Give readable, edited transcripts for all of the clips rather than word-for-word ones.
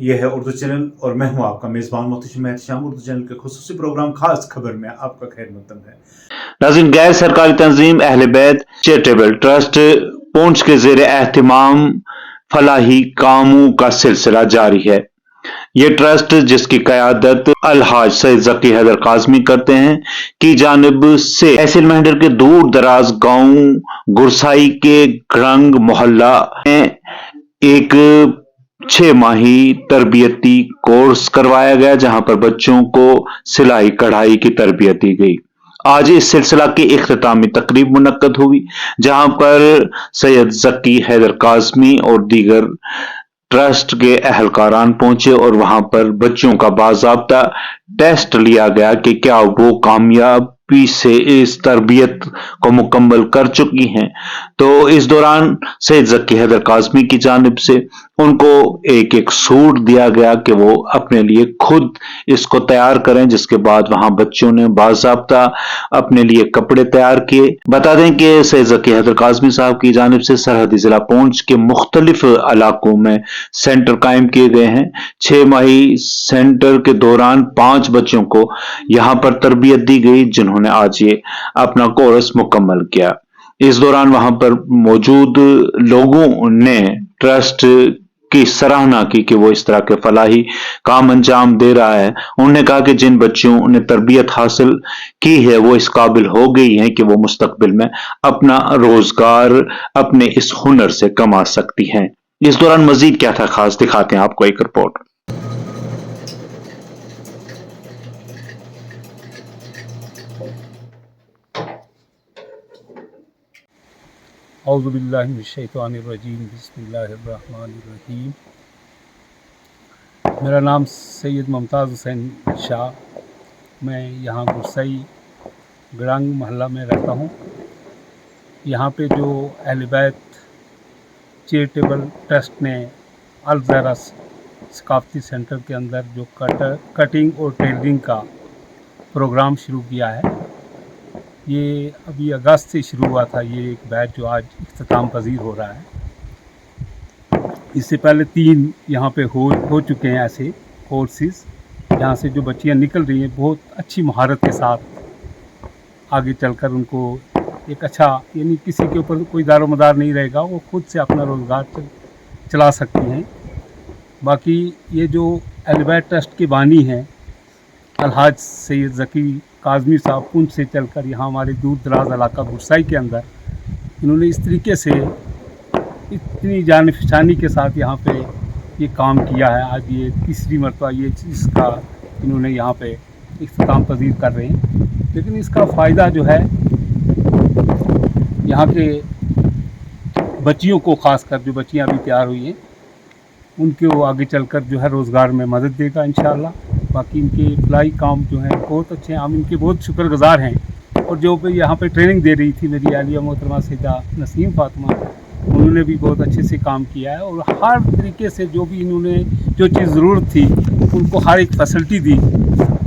ये है उर्दू चैनल और मैं हूं आपका मेज़बान मोहतशिम एहतशाम। उर्दू चैनल के खुसूसी प्रोग्राम खास खबर में आपका खैर मकदम है। नाज़रीन, गैर सरकारी तंजीम अहले बैत चैरिटेबल ट्रस्ट पूंछ के ज़ेर एहतमाम फलाही कामों का सिलसिला जारी है। ये ट्रस्ट, जिसकी क़यादत अलहाज सैयद ज़की हैदर काज़मी करते हैं, की जानिब से तहसील महंडर के दूर दराज गांव गुरसाई के गड़ंग मोहल्ला में एक 6 माही तरबियती कोर्स करवाया गया, जहां पर बच्चों को सिलाई कढ़ाई की तरबियत दी गई। आज इस सिलसिला की इख्तितामी तकरीब मुनक्कद हुई, जहां पर सैयद ज़की हैदर काज़मी और दीगर ट्रस्ट के अहलकारान पहुंचे और वहां पर बच्चों का बाज़ाब्ता टेस्ट लिया गया कि क्या वो कामयाबी से इस तरबियत को मुकम्मल कर चुकी हैं। तो इस दौरान सैयद ज़की हैदर काज़मी की जानिब से उनको एक एक सूट दिया गया कि वो अपने लिए खुद इसको तैयार करें, जिसके बाद वहां बच्चों ने बाज़ाब्ता अपने लिए कपड़े तैयार किए। बता दें कि सैयद ज़की हैदर काज़मी साहब की जानिब से सरहदी जिला पूंछ के मुख्तलिफ इलाकों में सेंटर कायम किए गए हैं। 6 माही सेंटर के दौरान 5 बच्चों को यहाँ पर तरबियत दी गई, जिन्होंने आज ये अपना कोर्स मुकम्मल किया। इस दौरान वहां पर मौजूद लोगों ने ट्रस्ट की सराहना की कि वो इस तरह के फलाही काम अंजाम दे रहा है। उन्होंने कहा कि जिन बच्चों ने तरबियत हासिल की है वो इस काबिल हो गई हैं कि वो मुस्तकबिल में अपना रोजगार अपने इस हुनर से कमा सकती हैं। इस दौरान मजीद क्या था खास, दिखाते हैं आपको एक रिपोर्ट। औज़ुबिल्लाहि मिनश्शैतानिर्रजीम, बिस्मिल्लाहिर्रहमानिर्रहीम। मेरा नाम सैयद मुमताज़ हुसैन शाह। मैं यहाँ गुरसई गड़ंग मोहल्ला में रहता हूँ। यहाँ पे जो अहले बैत चैरिटेबल ट्रस्ट ने अल ज़हरा सकाफ़ती सेंटर के अंदर जो कटिंग और टेलरिंग का प्रोग्राम शुरू किया है, ये अभी अगस्त से शुरू हुआ था। ये एक बैच जो आज इख्तिताम पजीर हो रहा है। इससे पहले 3 यहाँ पे हो चुके हैं ऐसे कोर्सेज़, जहाँ से जो बच्चियाँ निकल रही हैं बहुत अच्छी महारत के साथ आगे चलकर उनको एक अच्छा, यानी किसी के ऊपर कोई दारोमदार नहीं रहेगा, वो खुद से अपना रोज़गार चला सकती हैं। बाकी ये जो अहले बैत ट्रस्ट के बानी हैं अलहाज सैयद ज़की काज़मी साहब, पूंछ से चलकर यहाँ हमारे दूर दराज इलाका गुरसाई के अंदर इन्होंने इस तरीके से इतनी जान-ए-फ़शानी के साथ यहाँ पे ये काम किया है। आज ये तीसरी मरतबा ये इसका इन्होंने यहाँ पे इख्तिताम पज़ीर कर रहे हैं। लेकिन इसका फ़ायदा जो है यहाँ के बच्चियों को, ख़ासकर जो बच्चियाँ अभी तैयार हुई हैं, उनको आगे चलकर जो है रोज़गार में मदद देगा इंशाअल्लाह। बाकी इनके फलाही काम जो हैं बहुत अच्छे हैं, हम इनके बहुत शुक्रगुज़ार हैं। और जो यहाँ पे ट्रेनिंग दे रही थी मेरी आलिया मोहतरमा सैयदा नसीम फ़ातिमा, उन्होंने भी बहुत अच्छे से काम किया है। और हर तरीके से जो भी इन्होंने जो चीज़ ज़रूरत थी उनको हर एक फैसिलिटी दी।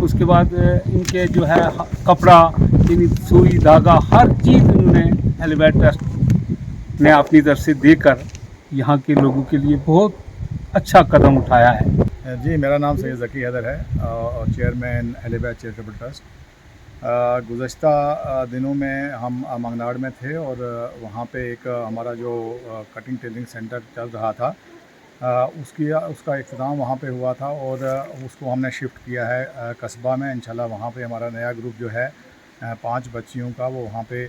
उसके बाद इनके जो है कपड़ा, यानी सुई धागा, हर चीज़ इन्होंने अहले बैत ट्रस्ट ने अपनी तरफ से देकर यहाँ के लोगों के लिए बहुत अच्छा कदम उठाया है। जी, मेरा नाम सैयद ज़की हैदर है और चेयरमैन अहले बैत चैरिटेबल ट्रस्ट। गुज़श्ता दिनों में हम मंगनाड़ में थे और वहाँ पे एक हमारा जो कटिंग टेलरिंग सेंटर चल रहा था, उसका इख्तिताम वहाँ पे हुआ था और उसको हमने शिफ्ट किया है कस्बा में। इंशाल्लाह वहाँ पे हमारा नया ग्रुप जो है 5 बच्चियों का, वो वहाँ पे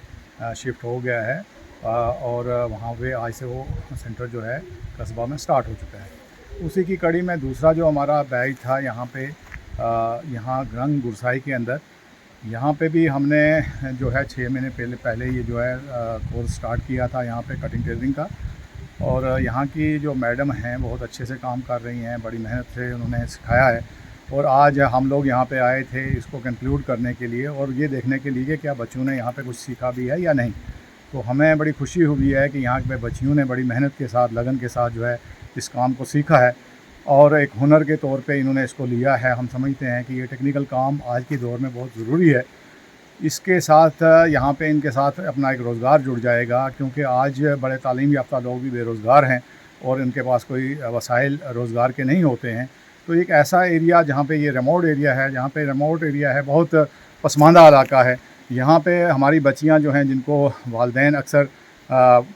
शिफ्ट हो गया है और वहाँ पे आज से वो सेंटर जो है कस्बा में स्टार्ट हो चुका है। उसी की कड़ी में दूसरा जो हमारा बैच था यहाँ पे यहाँ गड़ंग गुरसाई के अंदर, यहाँ पे भी हमने जो है 6 महीने पहले ये जो है कोर्स स्टार्ट किया था यहाँ पे कटिंग टेलरिंग का। और यहाँ की जो मैडम हैं बहुत अच्छे से काम कर रही हैं, बड़ी मेहनत से उन्होंने सिखाया है। और आज हम लोग यहाँ पे आए थे इसको कंक्लूड करने के लिए और ये देखने के लिए कि क्या बच्चों ने यहाँ पे कुछ सीखा भी है या नहीं। तो हमें बड़ी खुशी हुई है कि यहाँ पे बच्चियों ने बड़ी मेहनत के साथ, लगन के साथ जो है इस काम को सीखा है और एक हुनर के तौर पे इन्होंने इसको लिया है। हम समझते हैं कि ये टेक्निकल काम आज के दौर में बहुत ज़रूरी है। इसके साथ यहाँ पे इनके साथ अपना एक रोज़गार जुड़ जाएगा, क्योंकि आज बड़े तालीम याफ्ता लोग भी बेरोज़गार हैं। اور ان کے پاس کوئی وسائل روزگار کے نہیں ہوتے ہیں، تو ایک ایسا ایریا جہاں پہ یہ ریموٹ ایریا ہے، بہت پسماندہ علاقہ ہے، یہاں پہ ہماری بچیاں جو ہیں جن کو والدین اکثر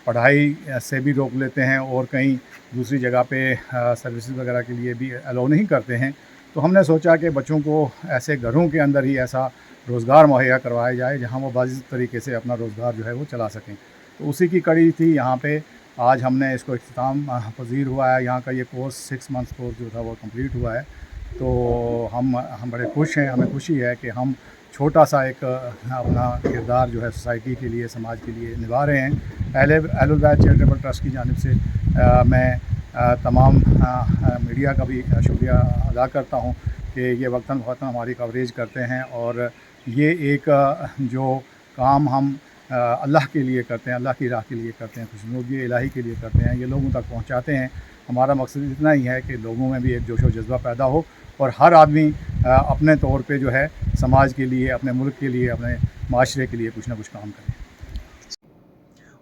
پڑھائی سے بھی روک لیتے ہیں اور کہیں دوسری جگہ پہ سروسز وغیرہ کے لیے بھی الاؤ نہیں کرتے ہیں، تو ہم نے سوچا کہ بچوں کو ایسے گھروں کے اندر ہی ایسا روزگار مہیا کروایا جائے جہاں وہ باضابطہ طریقے سے اپنا روزگار جو ہے وہ چلا سکیں۔ تو اسی کی کڑی تھی یہاں پہ آج ہم نے اس کو اختتام پذیر ہوا ہے، یہاں کا یہ کورس 6 منتھ کورس جو تھا وہ کمپلیٹ ہوا ہے، تو ہم بڑے خوش ہیں، ہمیں خوشی ہے کہ ہم چھوٹا سا ایک اپنا کردار جو ہے سوسائٹی کے لیے، سماج کے لیے نبھا رہے ہیں۔ اہل البیت چیریٹیبل ٹرسٹ کی جانب سے میں تمام میڈیا کا بھی شکریہ ادا کرتا ہوں کہ یہ وقتاً فوقتاً ہماری کوریج کرتے ہیں، اور یہ ایک جو کام ہم اللہ کے لیے کرتے ہیں، اللہ کی راہ کے لیے کرتے ہیں، خوشنودی الہی کے لیے کرتے ہیں، یہ لوگوں تک پہنچاتے ہیں۔ ہمارا مقصد اتنا ہی ہے کہ لوگوں میں بھی ایک جوش و جذبہ پیدا ہو اور ہر آدمی اپنے طور پہ جو ہے سماج کے لیے، اپنے ملک کے لیے، اپنے معاشرے کے لیے کچھ نہ کچھ کام کرے۔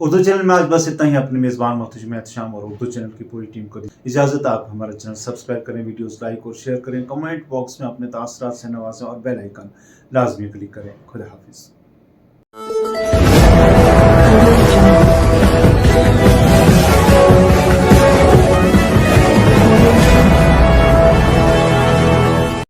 اردو چینل میں آج بس اتنا ہی۔ اپنے میزبان محتشم احتشام اور اردو چینل کی پوری ٹیم کو اجازت۔ آپ ہمارا چینل سبسکرائب کریں، ویڈیوز لائک اور شیئر کریں، کمنٹ باکس میں اپنے تاثرات سے نوازیں اور بیل آئیکن لازمی کلک کریں۔ خدا حافظ۔